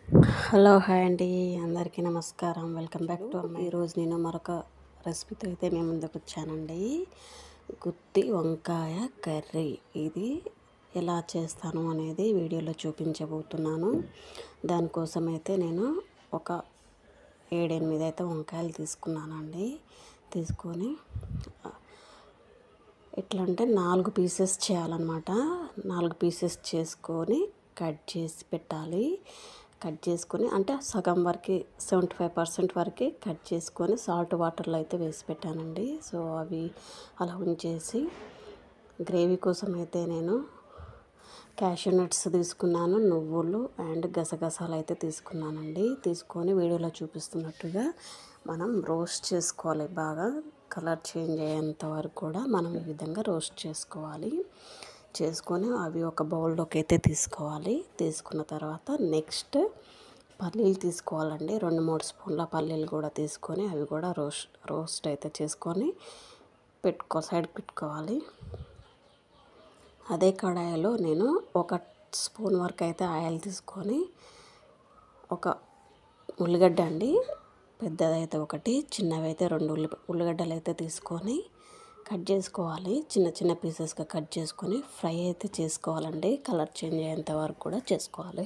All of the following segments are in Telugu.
హలో హాయ్ అండి, అందరికీ నమస్కారం. వెల్కమ్ బ్యాక్ టు ఈరోజు నేను మరొక రెసిపీతో అయితే మేము ముందుకు వచ్చానండి. గుత్తి వంకాయ కర్రీ. ఇది ఎలా చేస్తాను అనేది వీడియోలో చూపించబోతున్నాను. దానికోసం అయితే నేను ఒక 7-8 అయితే వంకాయలు తీసుకున్నానండి. తీసుకొని ఎట్లా అంటే 4 పీసెస్ చేయాలన్నమాట. 4 పీసెస్ చేసుకొని కట్ చేసి పెట్టాలి. కట్ చేసుకొని అంటే సగం వరకు 75% వరకు కట్ చేసుకొని సాల్ట్ వాటర్లో అయితే వేసి పెట్టానండి. సో అవి అలా ఉంచేసి గ్రేవీ కోసం అయితే నేను క్యాషూ నట్స్ తీసుకున్నాను, నువ్వులు అండ్ గసగసాలు అయితే తీసుకున్నానండి. తీసుకొని వీడియోలో చూపిస్తున్నట్టుగా మనం రోస్ట్ చేసుకోవాలి. బాగా కలర్ చేంజ్ అయ్యేంత వరకు కూడా మనం ఈ విధంగా రోస్ట్ చేసుకోవాలి. చేసుకొని అవి ఒక బౌల్లోకి అయితే తీసుకోవాలి. తీసుకున్న తర్వాత నెక్స్ట్ పల్లీలు తీసుకోవాలండి. 2-3 స్పూన్ల పల్లీలు కూడా తీసుకొని అవి కూడా రోస్ట్ అయితే చేసుకొని సైడ్ పెట్టుకోవాలి. అదే కడాయిలో నేను 1 స్పూన్ వరకు అయితే ఆయిల్ తీసుకొని ఒక ఉల్లిగడ్డ అండి, పెద్దదైతే 1, చిన్నవైతే 2 ఉల్లిగడ్డలు అయితే తీసుకొని కట్ చేసుకోవాలి. చిన్న చిన్న పీసెస్గా కట్ చేసుకొని ఫ్రై అయితే చేసుకోవాలండి. కలర్ చేంజ్ అయ్యేంత వరకు కూడా చేసుకోవాలి.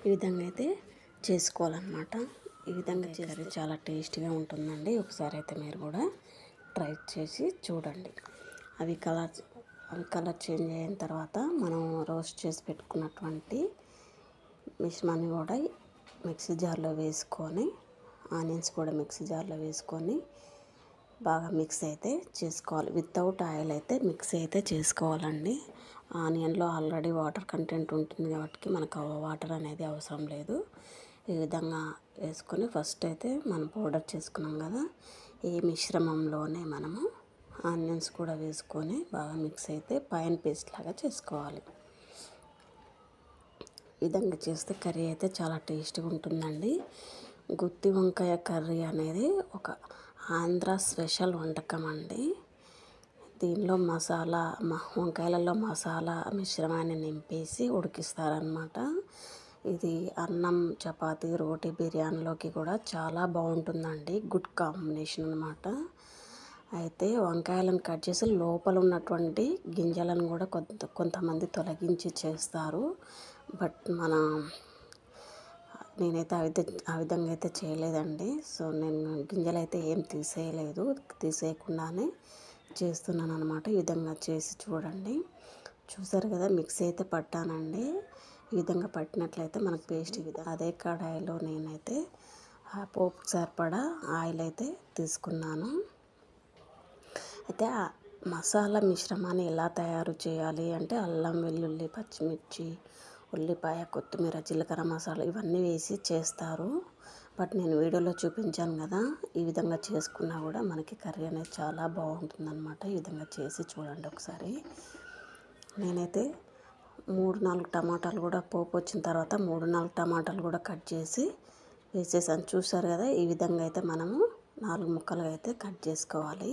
ఈ విధంగా అయితే చేసుకోవాలన్నమాట. ఈ విధంగా చేస్తే చాలా టేస్టీగా ఉంటుందండి. ఒకసారి అయితే మీరు కూడా ట్రై చేసి చూడండి. అవి కలర్ చేంజ్ అయిన తర్వాత మనం రోస్ట్ చేసి పెట్టుకున్నటువంటి మిశ్రమాన్ని కూడా మిక్సీ జార్లో వేసుకొని, ఆనియన్స్ కూడా మిక్సీ జార్లో వేసుకొని బాగా మిక్స్ అయితే చేసుకోవాలి. వితౌట్ ఆయిల్ అయితే మిక్స్ అయితే చేసుకోవాలండి. ఆనియన్లో ఆల్రెడీ వాటర్ కంటెంట్ ఉంటుంది కాబట్టి మనకు వాటర్ అనేది అవసరం లేదు. ఈ విధంగా వేసుకొని ఫస్ట్ అయితే మనం పౌడర్ చేసుకున్నాం కదా, ఈ మిశ్రమంలోనే మనము ఆనియన్స్ కూడా వేసుకొని బాగా మిక్స్ అయితే పైన పేస్ట్ లాగా చేసుకోవాలి. ఈ విధంగా చేస్తే కర్రీ అయితే చాలా టేస్టీగా ఉంటుందండి. గుత్తి వంకాయ కర్రీ అనేది ఒక ఆంధ్ర స్పెషల్ వంటకం అండి. దీనిలో వంకాయలలో మసాలా మిశ్రమాన్ని నింపేసి ఉడికిస్తారనమాట. ఇది అన్నం, చపాతీ, రోటీ, బిర్యానీలోకి కూడా చాలా బాగుంటుందండి. గుడ్ కాంబినేషన్ అనమాట. అయితే వంకాయలను కట్ చేసి లోపల ఉన్నటువంటి గింజలను కూడా కొంతమంది తొలగించి చేస్తారు. బట్ నేనైతే ఆ విధంగా అయితే చేయలేదండి. సో నేను గింజలు అయితే ఏం తీసేయకుండానే చేస్తున్నాను అనమాట. ఈ విధంగా చేసి చూడండి. చూసారు కదా, మిక్సీ అయితే పట్టానండి. ఈ విధంగా పట్టినట్లయితే మనకు పేస్ట్ అదే కడాయిలో నేనైతే పోపు సరిపడా ఆయిల్ అయితే తీసుకున్నాను. అయితే ఆ మసాలా మిశ్రమాన్ని ఎలా తయారు చేయాలి అంటే అల్లం, వెల్లుల్లి, పచ్చిమిర్చి, ఉల్లిపాయ, కొత్తిమీర, జీలకర్ర మసాలా ఇవన్నీ వేసి చేస్తారు. బట్ నేను వీడియోలో చూపించాను కదా, ఈ విధంగా చేసుకున్నా కూడా మనకి కర్రీ అనేది చాలా బాగుంటుందన్నమాట. ఈ విధంగా చేసి చూడండి ఒకసారి. నేనైతే 3-4 టమాటాలు కూడా పోపు వచ్చిన తర్వాత 3-4 టమాటాలు కూడా కట్ చేసి వేసేసాను. చూసారు కదా, ఈ విధంగా అయితే మనము 4 ముక్కలుగా అయితే కట్ చేసుకోవాలి.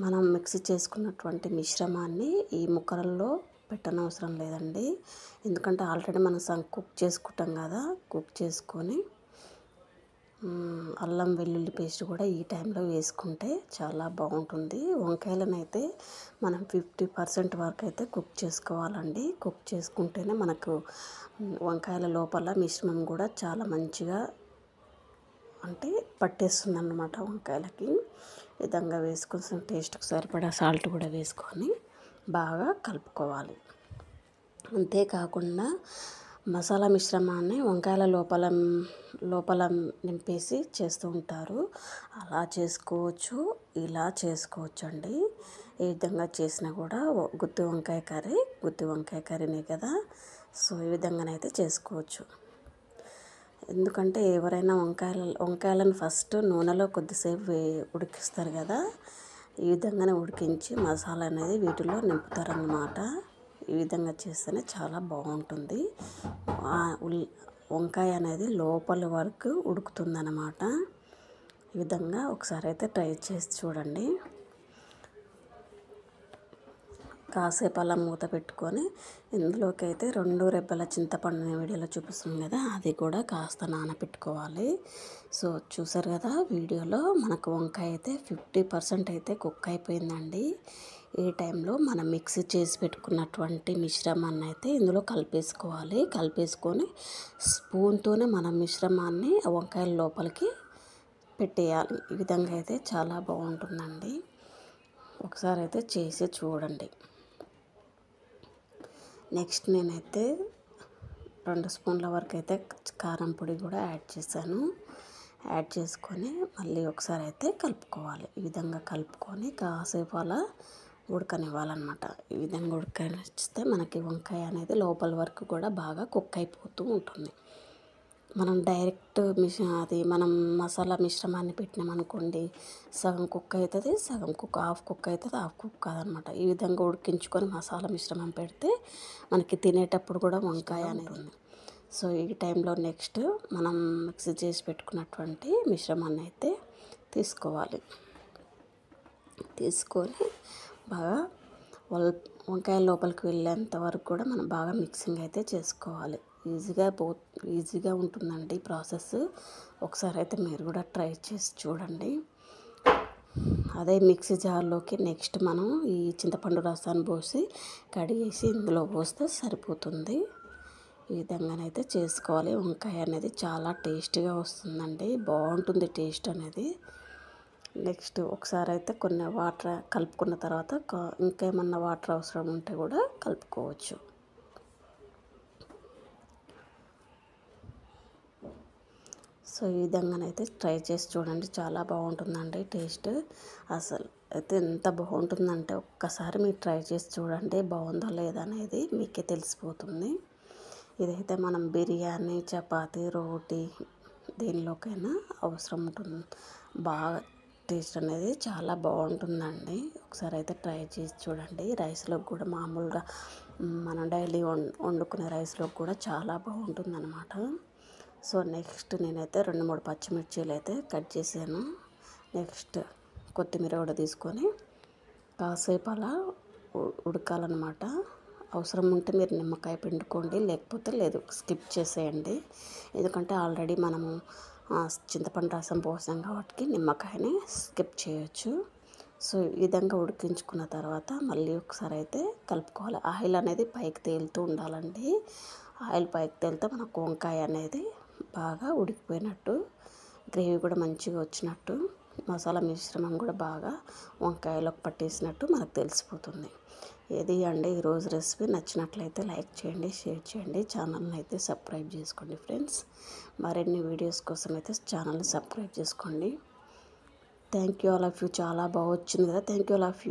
మనం మిక్సీ చేసుకున్నటువంటి మిశ్రమాన్ని ఈ ముక్కలలో పెట్టనవసరం లేదండి. ఎందుకంటే ఆల్రెడీ మనం కుక్ చేసుకుంటాం కదా. కుక్ చేసుకొని అల్లం వెల్లుల్లి పేస్ట్ కూడా ఈ టైంలో వేసుకుంటే చాలా బాగుంటుంది. వంకాయలను అయితే మనం 50% వరకు అయితే కుక్ చేసుకోవాలండి. కుక్ చేసుకుంటేనే మనకు వంకాయల లోపల మిశ్రమం కూడా చాలా మంచిగా అంటే పట్టేస్తుంది అన్నమాట వంకాయలకి. విధంగా వేసుకొని టేస్ట్కి సరిపడా సాల్ట్ కూడా వేసుకొని బాగా కలుపుకోవాలి. అంతేకాకుండా మసాలా మిశ్రమాన్ని వంకాయల లోపల నింపేసి చేస్తూ ఉంటారు. అలా చేసుకోవచ్చు, ఇలా చేసుకోవచ్చు అండి. ఈ విధంగా చేసినా కూడా గుత్తి వంకాయ కర్రీనే కదా. సో ఈ విధంగానైతే చేసుకోవచ్చు. ఎందుకంటే ఎవరైనా వంకాయలను ఫస్ట్ నూనెలో కొద్దిసేపు ఉడికిస్తారు కదా. ఈ విధంగానే ఉడికించి మసాలా అనేది వీటిలో నింపుతారన్నమాట. ఈ విధంగా చేస్తేనే చాలా బాగుంటుంది. వంకాయ అనేది లోపల వరకు ఉడుకుతుందన్నమాట. ఈ విధంగా ఒకసారి అయితే ట్రై చేసి చూడండి. కాసేపు అలా మూత పెట్టుకొని ఇందులోకి అయితే 2 రెబ్బల చింతపండుని వీడియోలో చూపిస్తుంది కదా, అది కూడా కాస్త నానబెట్టుకోవాలి. సో చూసారు కదా వీడియోలో మనకు వంకాయ అయితే 50% అయితే కుక్ అయిపోయిందండి. ఈ టైంలో మనం మిక్సీ చేసి పెట్టుకున్నటువంటి మిశ్రమాన్ని అయితే ఇందులో కలిపేసుకోవాలి. కలిపేసుకొని స్పూన్తోనే మనం మిశ్రమాన్ని వంకాయల లోపలికి పెట్టేయాలి. ఈ విధంగా అయితే చాలా బాగుంటుందండి. ఒకసారి అయితే చేసి చూడండి. నెక్స్ట్ నేనైతే 2 స్పూన్ల వరకు అయితే కారం పొడి కూడా యాడ్ చేశాను. యాడ్ చేసుకొని మళ్ళీ ఒకసారి అయితే కలుపుకోవాలి. ఈ విధంగా కలుపుకొని కాసేపు అలా ఉడకనివ్వాలన్నమాట. ఈ విధంగా ఉడకనిస్తే మనకి వంకాయ అనేది లోపల వరకు కూడా బాగా కుక్ అయిపోతూ ఉంటుంది. మనం డైరెక్ట్ మనం మసాలా మిశ్రమాన్ని పెట్టినామనుకోండి, సగం కుక్ అవుతుంది, సగం కుక్ హాఫ్ కుక్ అవుతుంది, హాఫ్ కుక్ కాదనమాట. ఈ విధంగా ఉడికించుకొని మసాలా మిశ్రమం పెడితే మనకి తినేటప్పుడు కూడా వంకాయ అనేది. సో ఈ టైంలో నెక్స్ట్ మనం మిక్సీ చేసి పెట్టుకున్నటువంటి మిశ్రమాన్ని అయితే తీసుకోవాలి. తీసుకొని బాగా వంకాయ లోపలికి వెళ్ళేంత వరకు కూడా మనం బాగా మిక్సింగ్ అయితే చేసుకోవాలి. ఈజీగా ఉంటుందండి ప్రాసెస్. ఒకసారి అయితే మీరు కూడా ట్రై చేసి చూడండి. అదే మిక్సీ జార్లోకి నెక్స్ట్ మనం ఈ చింతపండు రసాన్ని పోసి కడిగేసి ఇందులో పోస్తే సరిపోతుంది. ఈ విధంగానైతే చేసుకోవాలి. వంకాయ అనేది చాలా టేస్టీగా వస్తుందండి, బాగుంటుంది టేస్ట్ అనేది. నెక్స్ట్ ఒకసారి అయితే కొన్ని వాటర్ కలుపుకున్న తర్వాత ఇంకేమన్నా వాటర్ అవసరం ఉంటే కూడా కలుపుకోవచ్చు. సో ఈ విధంగానైతే ట్రై చేసి చూడండి, చాలా బాగుంటుందండి టేస్ట్. అసలు అయితే ఎంత బాగుంటుందంటే ఒక్కసారి మీరు ట్రై చేసి చూడండి, బాగుందో లేదా అనేది మీకే తెలిసిపోతుంది. ఇదైతే మనం బిర్యానీ, చపాతీ, రోటీ దేనిలోకైనా అవసరం ఉంటుంది. బాగా టేస్ట్ అనేది చాలా బాగుంటుందండి. ఒకసారి అయితే ట్రై చేసి చూడండి. రైస్లోకి కూడా మామూలుగా మనం డైలీ వండుకునే రైస్లోకి కూడా చాలా బాగుంటుందన్నమాట. సో నెక్స్ట్ నేనైతే 2-3 పచ్చిమిర్చీలు అయితే కట్ చేశాను. నెక్స్ట్ కొత్తిమీర కూడా తీసుకొని కాసేపు అలా ఉడకాలన్నమాట. అవసరం ఉంటే మీరు నిమ్మకాయ పిండుకోండి, లేకపోతే లేదు స్కిప్ చేసేయండి. ఎందుకంటే ఆల్రెడీ మనము చింతపండు రసం పోసాం కాబట్టి నిమ్మకాయని స్కిప్ చేయొచ్చు. సో ఈ విధంగా ఉడికించుకున్న తర్వాత మళ్ళీ ఒకసారి అయితే కలుపుకోవాలి. ఆయిల్ అనేది పైకి తేలుతూ ఉండాలండి. ఆయిల్ పైకి తేలితే మనకు వంకాయ అనేది బాగా ఉడికిపోయినట్టు, గ్రేవీ కూడా మంచిగా వచ్చినట్టు, మసాలా మిశ్రమం కూడా బాగా వంకాయలోకి పట్టేసినట్టు మనకు తెలిసిపోతుంది. ఇది అండి ఈరోజు రెసిపీ. నచ్చినట్లయితే లైక్ చేయండి, షేర్ చేయండి, ఛానల్ని అయితే సబ్స్క్రైబ్ చేసుకోండి ఫ్రెండ్స్. మరిన్ని వీడియోస్ కోసం అయితే ఛానల్ని సబ్స్క్రైబ్ చేసుకోండి. Thank you all of you. చాలా బాగా వచ్చింది కదా. Thank you all of you.